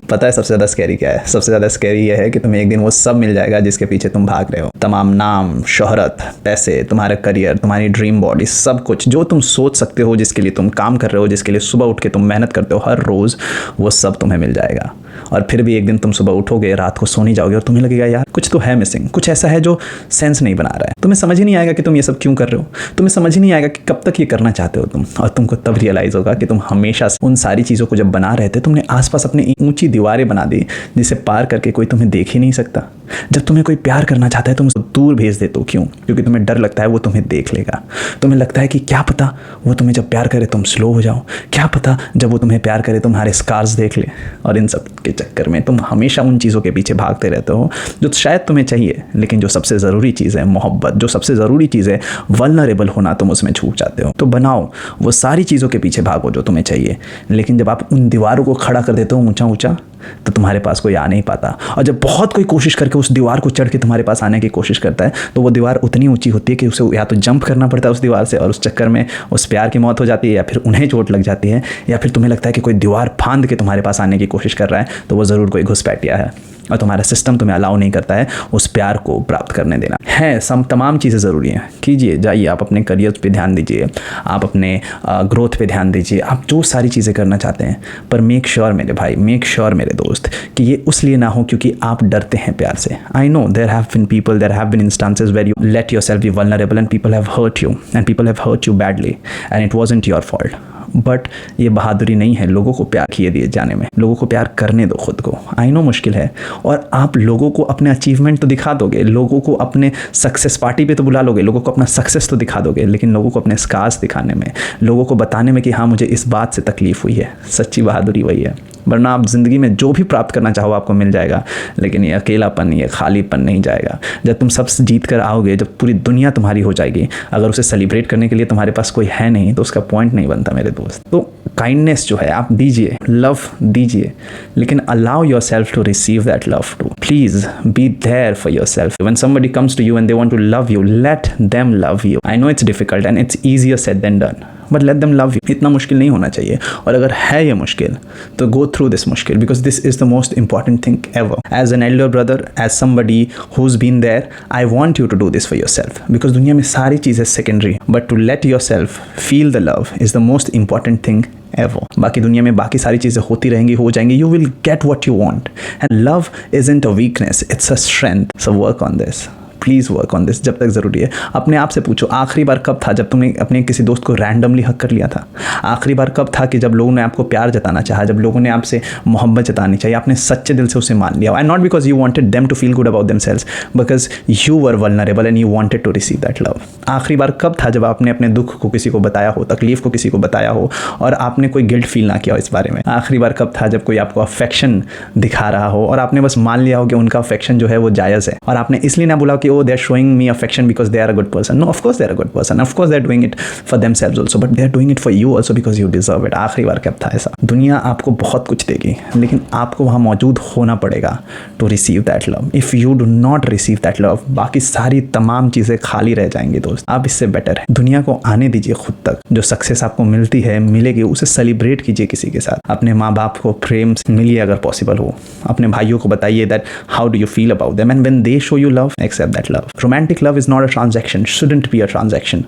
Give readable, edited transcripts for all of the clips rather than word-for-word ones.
पता है सबसे ज़्यादा स्कैरी क्या है? सबसे ज़्यादा स्कैरी ये है कि तुम्हें एक दिन वो सब मिल जाएगा जिसके पीछे तुम भाग रहे हो। तमाम नाम, शोहरत, पैसे, तुम्हारा करियर, तुम्हारी ड्रीम बॉडी, सब कुछ जो तुम सोच सकते हो, जिसके लिए तुम काम कर रहे हो, जिसके लिए सुबह उठ के तुम मेहनत करते हो हर रोज़, वो सब तुम्हें मिल जाएगा। और फिर भी एक दिन तुम सुबह उठोगे, रात को सोने जाओगे और तुम्हें लगेगा यार कुछ तो है मिसिंग, कुछ ऐसा है जो सेंस नहीं बना रहा है। तुम्हें समझ ही नहीं आएगा कि तुम ये सब क्यों कर रहे हो, तुम्हें समझ ही नहीं आएगा कि कब तक ये करना चाहते हो तुम। और तुमको तब रियलाइज़ होगा कि तुम हमेशा उन सारी चीज़ों को जब बना रहे थे, तुमने आसपास अपनी ऊंची दीवारें बना दी जिसे पार करके कोई तुम्हें देख ही नहीं सकता। जब तुम्हें कोई प्यार करना चाहता है तुम उसको दूर भेज देते हो। क्यों? क्योंकि तुम्हें डर लगता है वो तुम्हें देख लेगा। तुम्हें लगता है कि क्या पता वो तुम्हें जब प्यार करे तुम स्लो हो जाओ, क्या पता जब वो तुम्हें प्यार करे तुम्हारे स्कार्स देख ले। और इन सब के चक्कर में तुम हमेशा उन चीज़ों के पीछे भागते रहते हो जो शायद तुम्हें चाहिए, लेकिन जो सबसे ज़रूरी चीज़ है मोहब्बत, जो सबसे ज़रूरी चीज़ है वल्नरेबल होना, तुम उसमें छूट जाते हो। तो बनाओ वो सारी चीज़ों के पीछे भागो जो तुम्हें चाहिए, लेकिन जब आप उन दीवारों को खड़ा कर देते हो ऊंचा ऊंचा, तो तुम्हारे पास कोई आ नहीं पाता। और जब बहुत कोई कोशिश करके उस दीवार को चढ़ के तुम्हारे पास आने की कोशिश करता है, तो वो दीवार उतनी ऊंची होती है कि उसे या तो जंप करना पड़ता है उस दीवार से, और उस चक्कर में उस प्यार की मौत हो जाती है, या फिर उन्हें चोट लग जाती है, या फिर तुम्हें लगता है कि कोई दीवार फांद के तुम्हारे पास आने की कोशिश कर रहा है, तो वो ज़रूर कोई घुसपैठिया है और तुम्हारा सिस्टम तुम्हें अलाउ नहीं करता है उस प्यार को प्राप्त करने देना है। तमाम चीज़ें ज़रूरी हैं, कीजिए, जाइए, आप अपने करियर पे ध्यान दीजिए, आप अपने ग्रोथ पे ध्यान दीजिए, आप जो सारी चीज़ें करना चाहते हैं, पर मेक श्योर मेरे भाई, मेक श्योर मेरे दोस्त, कि ये उसलिए ना हो क्योंकि आप डरते हैं प्यार से। I know there have been people, there have been instances where you let yourself be vulnerable and people have hurt you, and people have hurt you badly and it wasn't your fault. But ये बहादुरी नहीं है लोगों को प्यार किए दिए जाने में। लोगों को प्यार करने दो खुद को। आई नो मुश्किल है, और आप लोगों को अपने अचीवमेंट तो दिखा दोगे, लोगों को अपने सक्सेस पार्टी पे तो बुला लोगे, लोगों को अपना सक्सेस तो दिखा दोगे, लेकिन लोगों को अपने स्कार्स दिखाने में, लोगों को बताने में कि हाँ मुझे इस बात से तकलीफ हुई है, सच्ची बहादुरी वही है। वरना आप ज़िंदगी में जो भी प्राप्त करना चाहो आपको मिल जाएगा, लेकिन ये अकेलापन, ये खालीपन नहीं जाएगा। जब तुम सब जीत कर आओगे, जब पूरी दुनिया तुम्हारी हो जाएगी, अगर उसे सेलिब्रेट करने के लिए तुम्हारे पास कोई है नहीं, तो उसका पॉइंट नहीं बनता मेरे दोस्त। तो काइंडनेस जो है आप दीजिए, लव दीजिए, लेकिन allow your self to receive that love too. Please be there for your self. When somebody comes to you and they want to love you, let them love you. I know it's difficult and it's easier said than done, but let them love you. इतना मुश्किल नहीं होना चाहिए, और अगर है ये मुश्किल तो गो थ्रू दिस मुश्किल, because this is the most important thing ever. As an elder brother, as somebody who's been there, I want you to do this for your self, because दुनिया में सारी चीज़ें secondary, but to let your self feel the love is the most important thing ever. बाकी दुनिया में बाकी सारी चीज़ें होती रहेंगी, हो जाएंगी, you will get what you want, and love isn't a weakness, it's a strength. So work on this, please work on this जब तक ज़रूरी है। अपने आप से पूछो, आखिरी बार कब था जब तुमने अपने किसी दोस्त को रैंडमली हक कर लिया था? आखिरी बार कब था कि जब लोगों ने आपको प्यार जताना चाहा, जब लोगों ने आपसे मोहब्बत जतानी चाहिए, आपने सच्चे दिल से उसे मान लिया, and not because you wanted them to feel good about themselves, because you were vulnerable and you wanted to receive that love. आखिरी बार कब था जब आपने अपने दुख को किसी को बताया हो, तकलीफ को किसी को बताया हो, और आपने कोई गिल्ट फील ना किया हो इस बारे में? आखिरी बार कब था जब कोई आपको अफेक्शन दिखा रहा हो और आपने बस मान लिया हो कि उनका अफेक्शन जो है वो जायज़ है, और आपने इसलिए ना बोला कि oh they are showing me affection because they are a good person? No, of course they are a good person, of course they are doing it for themselves also, but they are doing it for you also because you deserve it. आखिरी बार कब था ऐसा? दुनिया आपको बहुत कुछ देगी, लेकिन आपको वहाँ मौजूद होना पड़ेगा to receive that love. If you do not receive that love, बाकी सारी तमाम चीज़ें खाली रह जाएंगी दोस्त। आप इससे बेटर है दुनिया को आने दीजिए खुद तक। जो सक्सेस आपको मिलती है, मिलेगी, उसे सेलिब्रेट कीजिए किसी के साथ। अपने माँ बाप को प्रेम से मिलिए अगर पॉसिबल हो। अपने भाइयों को बताइए that how do you feel about them, and when they show you love, accept that love. Romantic love is not a transaction, shouldn't be a transaction.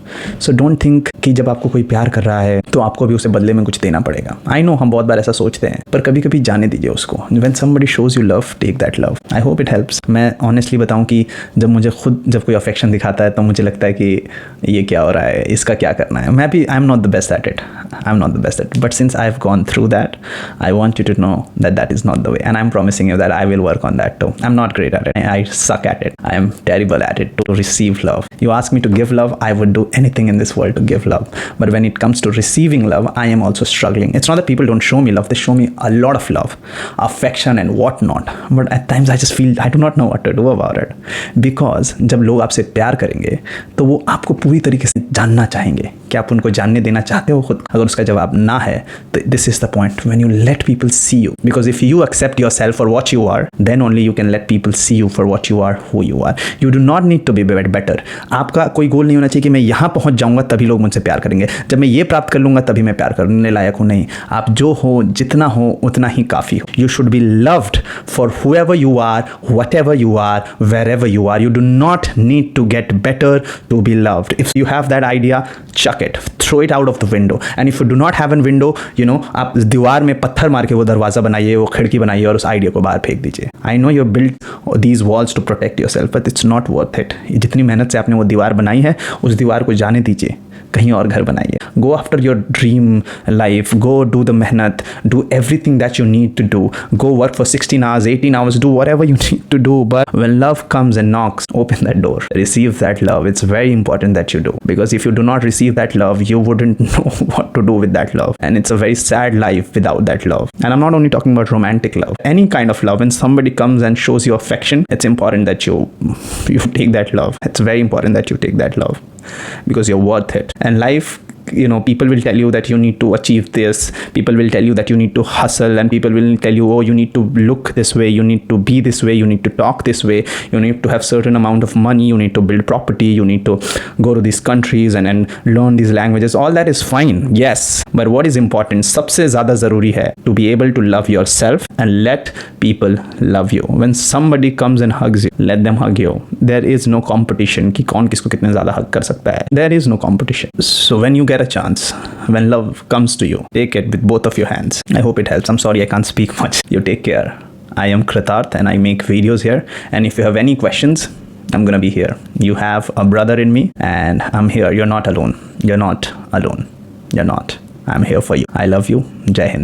So don't think कि जब आपको कोई प्यार कर रहा है तो आपको भी उसे बदले में कुछ देना पड़ेगा। I know हम बहुत बार ऐसा सोचते हैं, पर कभी कभी जाने दीजिए उसको। When somebody shows you love, take that love. I hope it helps. मैं honestly बताऊं कि जब कोई affection दिखाता है तो मुझे लगता है कि ये क्या हो रहा है, इसका क्या करना है। मैं भी I'm not the best at it. I'm not the best at it. But since I've gone through that, I want you to know that is not the way. And I'm promising you that I will work on that too. I'm not great at it. I suck at it. I am terrible at it to receive love. You ask me to give love, I would do anything in this world to give love. But when it comes to receiving love, I am also struggling. It's not that people don't show me love. They show me a lot of love, affection and whatnot. But at times I just feel I do not know what to do about it. Because जब लोग आपसे प्यार करेंगे तो वो आपको पूरी तरीके से जानना चाहेंगे क्या आप उनको जानने देना चाहते हो खुद? अगर उसका जवाब ना है तो this is the point when you let people see you, because if you accept your self for what you are, then only you can let people see you for what you are, who you are. You do not need to be better. आपका कोई गोल नहीं होना चाहिए कि मैं यहाँ पहुँच जाऊँगा तभी लोग मुझसे प्यार करेंगे, जब मैं ये प्राप्त कर लूँगा तभी मैं प्यार करने लायक हूँ. नहीं, आप जो हो, जितना हो उतना ही काफ़ी हो. You should be loved for whoever you are, whatever you are, wherever you are. You do not need to get better to be loved. If you have that idea, chuck it, throw it out of the window. And if you do not have a window, you know, आप दीवार में पत्थर मार के वो दरवाज़ा बनाइए, वो खिड़की बनाइए और उस आइडिया को बाहर फेंक दीजिए. I know you built these walls to protect yourself, but it's not worth it. जितनी मेहनत से आपने वो दीवार बनाई है, उस दीवार को जाने दीजिए, कहीं और घर बनाइए. Go after your dream life. Go do the मेहनत. Do everything that you need to do. Go work for 16 hours, 18 hours. Do whatever you need to do. But when love comes and knocks, open that door. Receive that love. It's very important that you do. Because if you do not receive that love, you wouldn't know what to do with that love. And it's a very sad life without that love. And I'm not only talking about romantic love. Any kind of love. When somebody comes and shows you affection, it's important that you take that love. It's very important that you take that love. Because you're worth it. And life, you know, people will tell you that you need to achieve this, people will tell you that you need to hustle, and people will tell you, oh, you need to look this way, you need to be this way, you need to talk this way, you need to have certain amount of money, you need to build property, you need to go to these countries and learn these languages. All that is fine, yes, but what is important, सबसे ज़्यादा ज़रूरी है to be able to love yourself and let people love you. When somebody comes and hugs you, let them hug you. There is no competition कि कौन किसको कितने ज़्यादा hug कर सकता है. There is no competition. So when you get a chance, when love comes to you, take it with both of your hands. I hope it helps. I'm sorry I can't speak much. You take care. I am Kritarth and I make videos here, and if you have any questions, I'm gonna be here. You have a brother in me and I'm here. You're not alone. You're not alone. You're not. I'm here for you. I love you. Jai Hind.